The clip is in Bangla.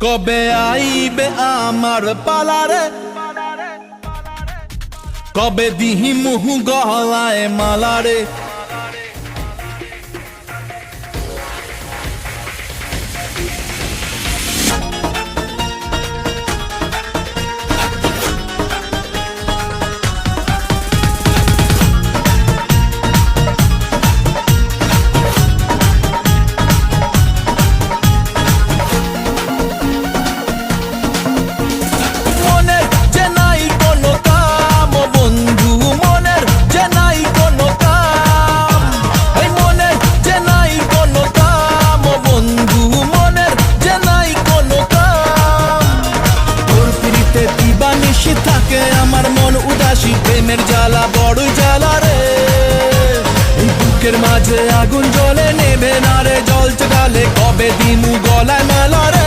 কবে আইবে আমার পালারে, কবে দিহি মুহু গলায় মালারে। থাকে আমার মন উদাসী, প্রেমের জ্বালা বড় জ্বালা রে। এই বুকের মাঝে আগুন জ্বলে নেবে না রে, জল চকালে কবে দিমু গলায় মেলা রে।